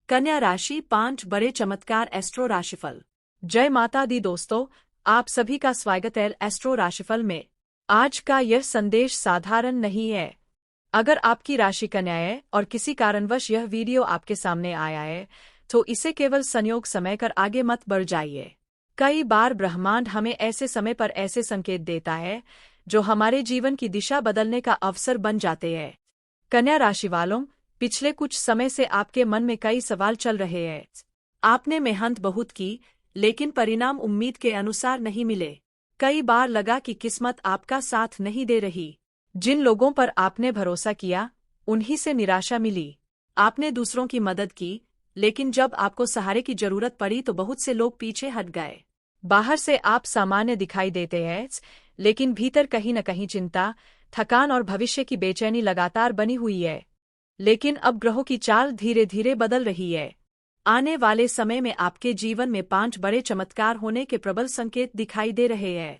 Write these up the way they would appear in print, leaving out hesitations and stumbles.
कन्या राशि 5 बड़े चमत्कार एस्ट्रो राशिफल। जय माता दी दोस्तों, आप सभी का स्वागत है एस्ट्रो राशिफल में। आज का यह संदेश साधारण नहीं है। अगर आपकी राशि कन्या है और किसी कारणवश यह वीडियो आपके सामने आया है तो इसे केवल संयोग समझकर आगे मत बढ़ जाइए। कई बार ब्रह्मांड हमें ऐसे समय पर ऐसे संकेत देता है जो हमारे जीवन की दिशा बदलने का अवसर बन जाते हैं। कन्या राशि वालों, पिछले कुछ समय से आपके मन में कई सवाल चल रहे हैं। आपने मेहनत बहुत की, लेकिन परिणाम उम्मीद के अनुसार नहीं मिले। कई बार लगा कि किस्मत आपका साथ नहीं दे रही। जिन लोगों पर आपने भरोसा किया, उन्हीं से निराशा मिली। आपने दूसरों की मदद की, लेकिन जब आपको सहारे की जरूरत पड़ी तो बहुत से लोग पीछे हट गए। बाहर से आप सामान्य दिखाई देते हैं, लेकिन भीतर कहीं न कहीं चिंता, थकान और भविष्य की बेचैनी लगातार बनी हुई है। लेकिन अब ग्रहों की चाल धीरे धीरे बदल रही है। आने वाले समय में आपके जीवन में 5 बड़े चमत्कार होने के प्रबल संकेत दिखाई दे रहे हैं।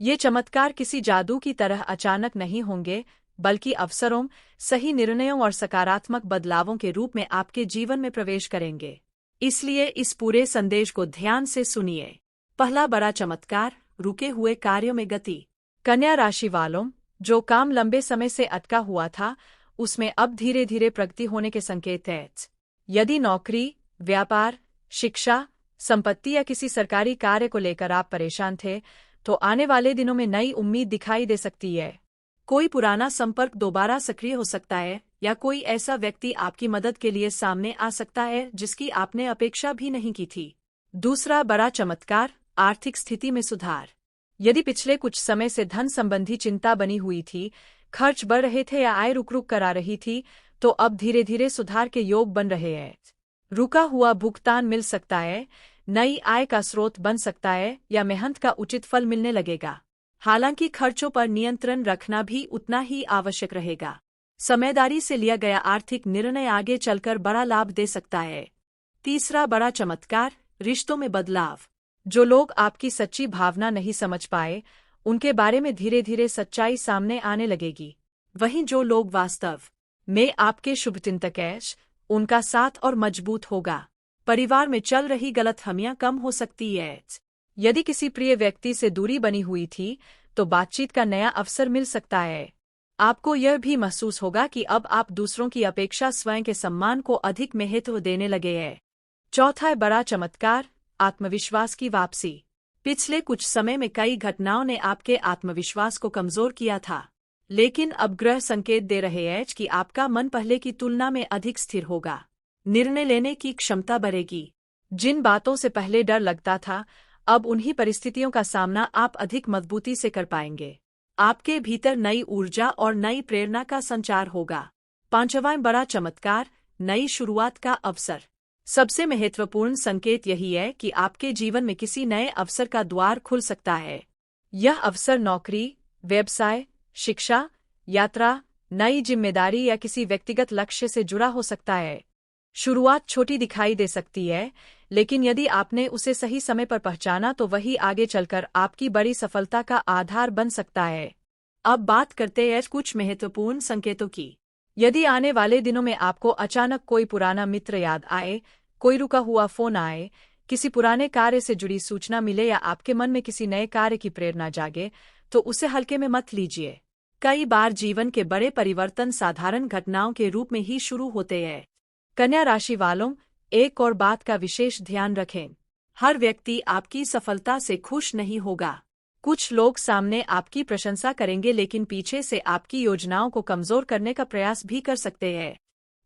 ये चमत्कार किसी जादू की तरह अचानक नहीं होंगे, बल्कि अवसरों, सही निर्णयों और सकारात्मक बदलावों के रूप में आपके जीवन में प्रवेश करेंगे। इसलिए इस पूरे संदेश को ध्यान से सुनिए। पहला बड़ा चमत्कार, रुके हुए कार्यों में गति। कन्या राशि वालों, जो काम लंबे समय से अटका हुआ था, उसमें अब धीरे धीरे प्रगति होने के संकेत हैं। यदि नौकरी, व्यापार, शिक्षा, संपत्ति या किसी सरकारी कार्य को लेकर आप परेशान थे, तो आने वाले दिनों में नई उम्मीद दिखाई दे सकती है। कोई पुराना संपर्क दोबारा सक्रिय हो सकता है, या कोई ऐसा व्यक्ति आपकी मदद के लिए सामने आ सकता है जिसकी आपने अपेक्षा भी नहीं की थी। दूसरा बड़ा चमत्कार, आर्थिक स्थिति में सुधार। यदि पिछले कुछ समय से धन संबंधी चिंता बनी हुई थी, खर्च बढ़ रहे थे या आय रुक रुक कर आ रही थी, तो अब धीरे धीरे सुधार के योग बन रहे हैं। रुका हुआ भुगतान मिल सकता है, नई आय का स्रोत बन सकता है, या मेहनत का उचित फल मिलने लगेगा। हालांकि खर्चों पर नियंत्रण रखना भी उतना ही आवश्यक रहेगा। समझदारी से लिया गया आर्थिक निर्णय आगे चलकर बड़ा लाभ दे सकता है। तीसरा बड़ा चमत्कार, रिश्तों में बदलाव। जो लोग आपकी सच्ची भावना नहीं समझ पाए, उनके बारे में धीरे धीरे सच्चाई सामने आने लगेगी। वहीं जो लोग वास्तव में आपके शुभचिंतक हैं, उनका साथ और मजबूत होगा। परिवार में चल रही गलतफहमियां कम हो सकती है। यदि किसी प्रिय व्यक्ति से दूरी बनी हुई थी, तो बातचीत का नया अवसर मिल सकता है। आपको यह भी महसूस होगा कि अब आप दूसरों की अपेक्षा स्वयं के सम्मान को अधिक महत्व देने लगे हैं। चौथा बड़ा चमत्कार, आत्मविश्वास की वापसी। पिछले कुछ समय में कई घटनाओं ने आपके आत्मविश्वास को कमजोर किया था, लेकिन अब ग्रह संकेत दे रहे हैं कि आपका मन पहले की तुलना में अधिक स्थिर होगा। निर्णय लेने की क्षमता बढ़ेगी। जिन बातों से पहले डर लगता था, अब उन्हीं परिस्थितियों का सामना आप अधिक मजबूती से कर पाएंगे। आपके भीतर नई ऊर्जा और नई प्रेरणा का संचार होगा। पांचवां बड़ा चमत्कार, नई शुरुआत का अवसर। सबसे महत्वपूर्ण संकेत यही है कि आपके जीवन में किसी नए अवसर का द्वार खुल सकता है। यह अवसर नौकरी, व्यवसाय, शिक्षा, यात्रा, नई जिम्मेदारी या किसी व्यक्तिगत लक्ष्य से जुड़ा हो सकता है। शुरुआत छोटी दिखाई दे सकती है, लेकिन यदि आपने उसे सही समय पर पहचाना तो वही आगे चलकर आपकी बड़ी सफलता का आधार बन सकता है। अब बात करते हैं कुछ महत्वपूर्ण संकेतों की। यदि आने वाले दिनों में आपको अचानक कोई पुराना मित्र याद आए, कोई रुका हुआ फोन आए, किसी पुराने कार्य से जुड़ी सूचना मिले या आपके मन में किसी नए कार्य की प्रेरणा जागे, तो उसे हल्के में मत लीजिए। कई बार जीवन के बड़े परिवर्तन साधारण घटनाओं के रूप में ही शुरू होते हैं। कन्या राशि वालों, एक और बात का विशेष ध्यान रखें। हर व्यक्ति आपकी सफलता से खुश नहीं होगा। कुछ लोग सामने आपकी प्रशंसा करेंगे, लेकिन पीछे से आपकी योजनाओं को कमजोर करने का प्रयास भी कर सकते हैं।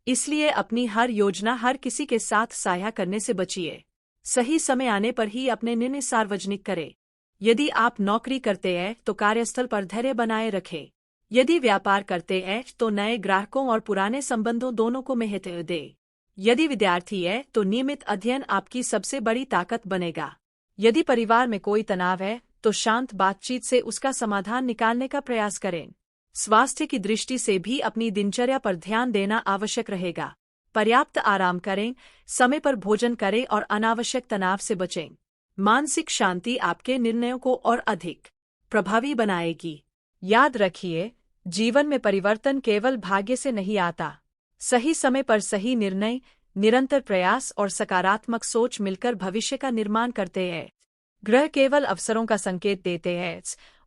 इसलिए अपनी हर योजना हर किसी के साथ साझा करने से बचिए। सही समय आने पर ही अपने निर्णय सार्वजनिक करें। यदि आप नौकरी करते हैं तो कार्यस्थल पर धैर्य बनाए रखें। यदि व्यापार करते हैं तो नए ग्राहकों और पुराने संबंधों दोनों को महत्व दें। यदि विद्यार्थी है तो नियमित अध्ययन आपकी सबसे बड़ी ताकत बनेगा। यदि परिवार में कोई तनाव है तो शांत बातचीत से उसका समाधान निकालने का प्रयास करें। स्वास्थ्य की दृष्टि से भी अपनी दिनचर्या पर ध्यान देना आवश्यक रहेगा। पर्याप्त आराम करें, समय पर भोजन करें और अनावश्यक तनाव से बचें। मानसिक शांति आपके निर्णयों को और अधिक प्रभावी बनाएगी। याद रखिए, जीवन में परिवर्तन केवल भाग्य से नहीं आता। सही समय पर सही निर्णय, निरंतर प्रयास और सकारात्मक सोच मिलकर भविष्य का निर्माण करते हैं। ग्रह केवल अवसरों का संकेत देते हैं,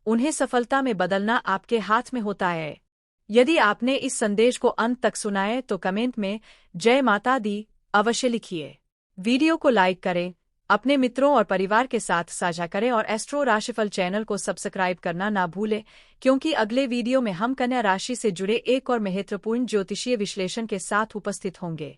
उन्हें सफलता में बदलना आपके हाथ में होता है। यदि आपने इस संदेश को अंत तक सुना है तो कमेंट में जय माता दी अवश्य लिखिए। वीडियो को लाइक करें, अपने मित्रों और परिवार के साथ साझा करें और एस्ट्रो राशिफल चैनल को सब्सक्राइब करना ना भूलें, क्योंकि अगले वीडियो में हम कन्या राशि से जुड़े एक और महत्वपूर्ण ज्योतिषीय विश्लेषण के साथ उपस्थित होंगे।